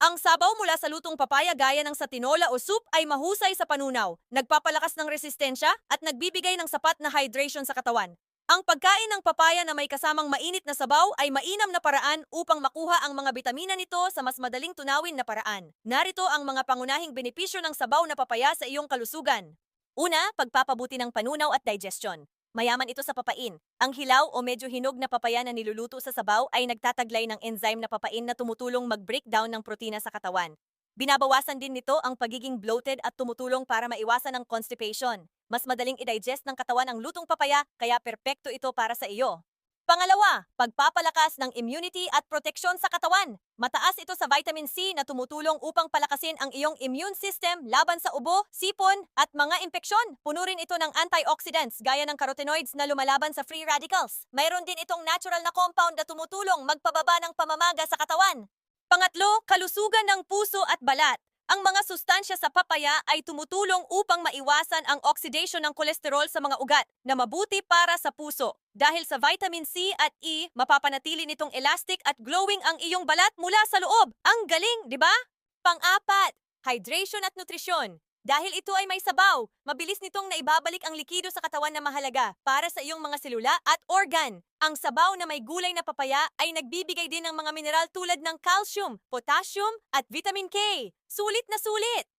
Ang sabaw mula sa lutong papaya gaya ng sa tinola o soup ay mahusay sa panunaw, nagpapalakas ng resistensya at nagbibigay ng sapat na hydration sa katawan. Ang pagkain ng papaya na may kasamang mainit na sabaw ay mainam na paraan upang makuha ang mga bitamina nito sa mas madaling tunawin na paraan. Narito ang mga pangunahing benepisyo ng sabaw na papaya sa iyong kalusugan. Una, pagpapabuti ng panunaw at digestion. Mayaman ito sa papain. Ang hilaw o medyo hinog na papaya na niluluto sa sabaw ay nagtataglay ng enzyme na papain na tumutulong mag-breakdown ng protina sa katawan. Binabawasan din nito ang pagiging bloated at tumutulong para maiwasan ang constipation. Mas madaling i-digest ng katawan ang lutong papaya, kaya perpekto ito para sa iyo. Pangalawa, pagpapalakas ng immunity at proteksyon sa katawan. Mataas ito sa vitamin C na tumutulong upang palakasin ang iyong immune system laban sa ubo, sipon, at mga impeksyon. Puno rin ito ng antioxidants gaya ng carotenoids na lumalaban sa free radicals. Mayroon din itong natural na compound na tumutulong magpababa ng pamamaga sa katawan. Pangatlo, kalusugan ng puso at balat. Ang mga sustansya sa papaya ay tumutulong upang maiwasan ang oxidation ng kolesterol sa mga ugat na mabuti para sa puso. Dahil sa vitamin C at E, mapapanatili nitong elastic at glowing ang iyong balat mula sa loob. Ang galing, di ba? Pang-apat, hydration at nutrisyon. Dahil ito ay may sabaw, mabilis nitong naibabalik ang likido sa katawan na mahalaga para sa iyong mga selula at organ. Ang sabaw na may gulay na papaya ay nagbibigay din ng mga mineral tulad ng calcium, potassium, at vitamin K. Sulit na sulit!